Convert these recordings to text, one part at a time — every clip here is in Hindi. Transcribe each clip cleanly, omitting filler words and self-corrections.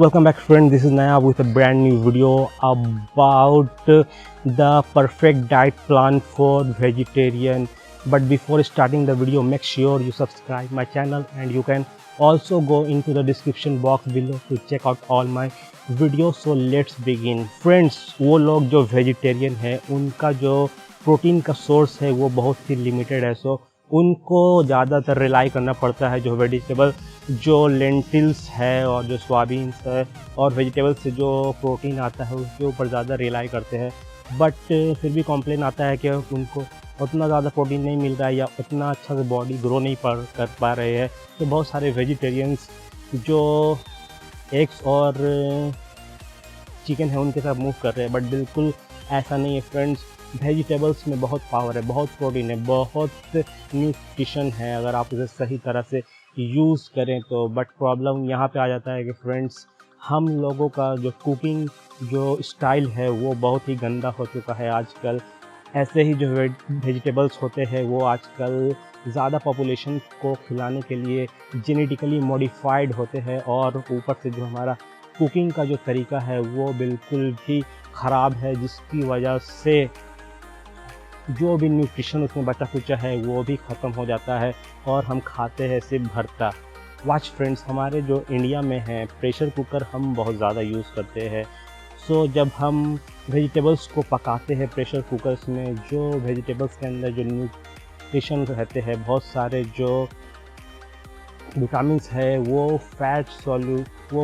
Welcome back friend, this is Naya with a brand new video about the perfect diet plan for vegetarian. But before starting the video, make sure you subscribe my channel and you can also go into the description box below to check out all my videos. So let's begin. Friends, वो लोग जो vegetarian है उनका जो प्रोटीन का सोर्स है वो बहुत ही लिमिटेड है, सो उनको ज़्यादातर रिलाई करना पड़ता है जो वेजिटेबल जो लेंटिल्स है और जो सोयाबीन्स है और वेजिटेबल से जो प्रोटीन आता है उसके ऊपर ज़्यादा रिलाई करते हैं। बट फिर भी कॉम्प्लेन आता है कि उनको उतना ज़्यादा प्रोटीन नहीं मिल रहा है या उतना अच्छा से बॉडी ग्रो नहीं कर पा रहे हैं। तो बहुत सारे वेजिटेरियंस जो एग्स और चिकन है उनके साथ मूव कर रहे हैं, बट बिल्कुल ऐसा नहीं है फ्रेंड्स। वेजिटेबल्स में बहुत पावर है, बहुत प्रोटीन है, बहुत न्यूट्रिशन है अगर आप उसे सही तरह से यूज़ करें तो। बट प्रॉब्लम यहाँ पे आ जाता है कि फ्रेंड्स हम लोगों का जो कुकिंग जो स्टाइल है वो बहुत ही गंदा हो चुका है आजकल। ऐसे ही जो वेजिटेबल्स होते हैं वो आजकल ज़्यादा पॉपुलेशन को खिलाने के लिए जेनेटिकली मॉडिफाइड होते हैं और ऊपर से जो हमारा कुकिंग का जो तरीका है वो बिल्कुल भी ख़राब है, जिसकी वजह से जो भी न्यूट्रिशन उसमें बचा खुचा है वो भी ख़त्म हो जाता है और हम खाते हैं सिर्फ भरता। वाच फ्रेंड्स, हमारे जो इंडिया में है प्रेशर कुकर हम बहुत ज़्यादा यूज़ करते हैं। सो जब हम वेजिटेबल्स को पकाते हैं प्रेशर कुकर्स में, जो वेजिटेबल्स के अंदर जो न्यूट्रिशन रहते हैं, बहुत सारे जो विटामिन्स है वो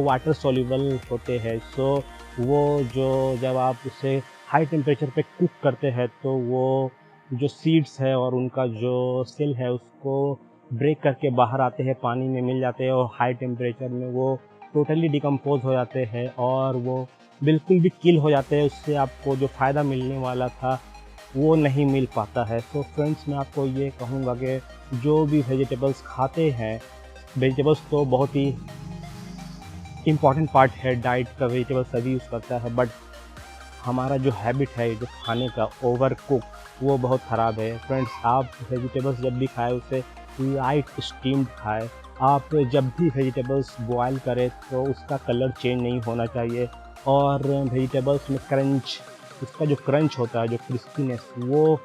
वाटर सॉल्यूबल होते हैं। सो वो जो जब आप उसे हाई टेम्परेचर पे कुक करते हैं तो वो जो सीड्स है और उनका जो सेल है उसको ब्रेक करके बाहर आते हैं, पानी में मिल जाते हैं और हाई टेम्परेचर में वो टोटली डिकम्पोज हो जाते हैं और वो बिल्कुल भी किल हो जाते हैं। उससे आपको जो फ़ायदा मिलने वाला था वो नहीं मिल पाता है। सो फ्रेंड्स, मैं आपको ये कहूँगा कि जो भी वेजिटेबल्स खाते हैं, वेजिटेबल्स तो बहुत ही इम्पॉर्टेंट पार्ट है डाइट का, वेजिटेबल सभी यूज़ करता है, बट हमारा जो हैबिट है जो खाने का ओवर कुक वो बहुत ख़राब है। फ्रेंड्स, आप वेजिटेबल्स जब भी खाएं उसे लाइट स्टीम्ड खाएं। आप जब भी वेजिटेबल्स बॉयल करें तो उसका कलर चेंज नहीं होना चाहिए और वेजिटेबल्स में क्रंच, उसका जो क्रंच होता है, जो क्रिस्पीनेस, वो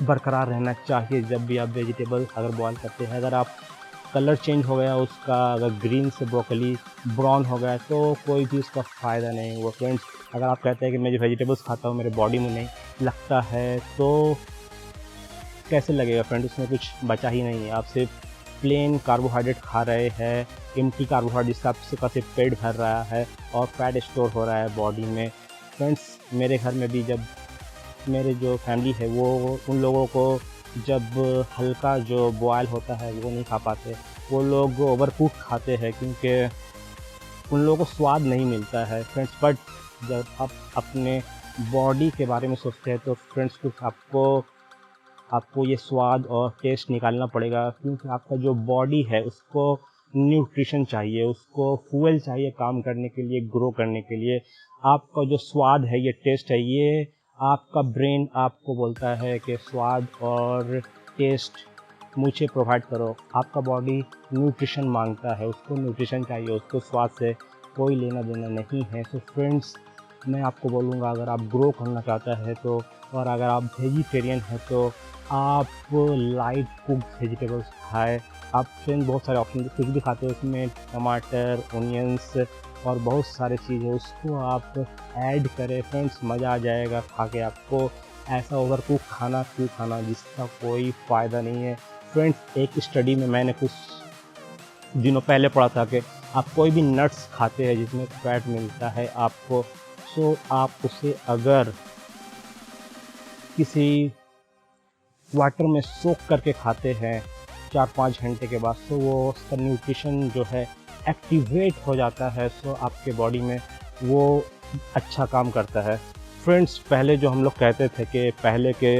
बरकरार रहना चाहिए जब भी आप वेजिटेबल अगर बॉयल करते हैं। अगर आप कलर चेंज हो गया उसका, अगर ग्रीन से ब्रोकली ब्राउन हो गया तो कोई भी उसका फ़ायदा नहीं हुआ। फ्रेंड्स, अगर आप कहते हैं कि मैं जो वेजिटेबल्स खाता हूँ मेरे बॉडी में नहीं लगता है तो कैसे लगेगा फ्रेंड्स, उसमें कुछ बचा ही नहीं है। आप सिर्फ प्लेन कार्बोहाइड्रेट खा रहे हैं, एम्प्टी कार्बोहाइड्रेट, जिससे आपका सिर्फ पेट भर रहा है और फैट स्टोर हो रहा है बॉडी में। फ्रेंड्स, मेरे घर में भी जब मेरे जो फैमिली है वो उन लोगों को जब हल्का जो बॉयल होता है वो नहीं खा पाते, वो लोग ओवर कुक खाते हैं क्योंकि उन लोगों को स्वाद नहीं मिलता है फ्रेंड्स। बट जब आप अपने बॉडी के बारे में सोचते हैं तो फ्रेंड्स कुछ आपको ये स्वाद और टेस्ट निकालना पड़ेगा, क्योंकि आपका जो बॉडी है उसको न्यूट्रिशन चाहिए, उसको फ्यूल चाहिए काम करने के लिए, ग्रो करने के लिए। आपका जो स्वाद है, ये टेस्ट है, ये आपका ब्रेन आपको बोलता है कि स्वाद और टेस्ट मुझे प्रोवाइड करो। आपका बॉडी न्यूट्रिशन मांगता है, उसको न्यूट्रिशन चाहिए, उसको स्वाद से कोई लेना देना नहीं है। सो फ्रेंड्स, मैं आपको बोलूँगा अगर आप ग्रो करना चाहते हैं तो, और अगर आप वेजिटेरियन हैं तो आप लाइट कुक्ड वेजिटेबल्स खाएँ। आप फ्रेंड्स बहुत सारे ऑप्शन कुछ भी खाते हैं, उसमें टमाटर, ओनियंस और बहुत सारे चीज़ें, उसको आप ऐड करें। फ्रेंड्स, मज़ा आ जाएगा खा के। आपको ऐसा ओवर कुक खाना क्यों खाना जिसका कोई फ़ायदा नहीं है। फ्रेंड्स, एक स्टडी में मैंने कुछ दिनों पहले पढ़ा था कि आप कोई भी नट्स खाते हैं जिसमें फैट मिलता है आपको, सो आप उसे अगर किसी वाटर में सोक करके खाते हैं 4-5 घंटे के बाद, सो वो उसका न्यूट्रिशन जो है एक्टिवेट हो जाता है, सो आपके बॉडी में वो अच्छा काम करता है। फ्रेंड्स, पहले जो हम लोग कहते थे कि पहले के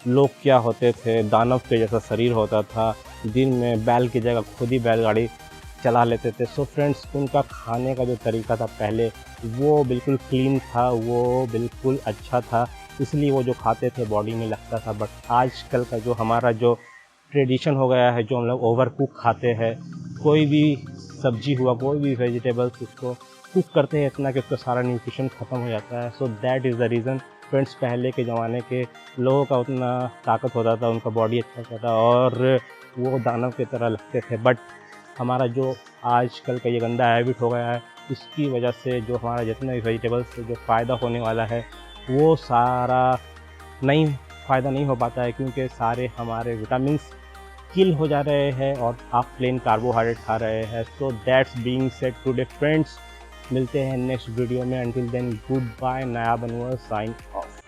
लोग क्या होते थे, दानव के जैसा शरीर होता था, दिन में बैल की जगह खुद ही बैलगाड़ी चला लेते थे। सो फ्रेंड्स, उनका खाने का जो तरीका था पहले वो बिल्कुल क्लीन था, वो बिल्कुल अच्छा था, इसलिए वो जो खाते थे बॉडी में लगता था। बट आजकल का जो हमारा जो ट्रेडिशन हो गया है, जो हम लोग ओवर कुक खाते हैं, कोई भी सब्जी हुआ, कोई भी वेजिटेबल्स, उसको कुक करते हैं इतना कि उसका सारा न्यूट्रिशन ख़त्म हो जाता है। So that is the reason friends, पहले के ज़माने के लोगों का उतना ताकत होता था, उनका बॉडी अच्छा होता था और वो दानव की तरह लगते थे। बट हमारा जो आजकल का ये गंदा हैबिट हो गया है, इसकी वजह से जो हमारा जितना भी वेजिटेबल्स से जो फ़ायदा होने वाला है वो सारा फ़ायदा नहीं हो पाता है, क्योंकि सारे हमारे विटामिन्स किल हो जा रहे हैं और आप प्लेन कार्बोहाइड्रेट खा रहे हैं। So that's being said today friends, मिलते हैं नेक्स्ट वीडियो में। अंटिल देन गुड बाय, नया बनवर साइन ऑफ।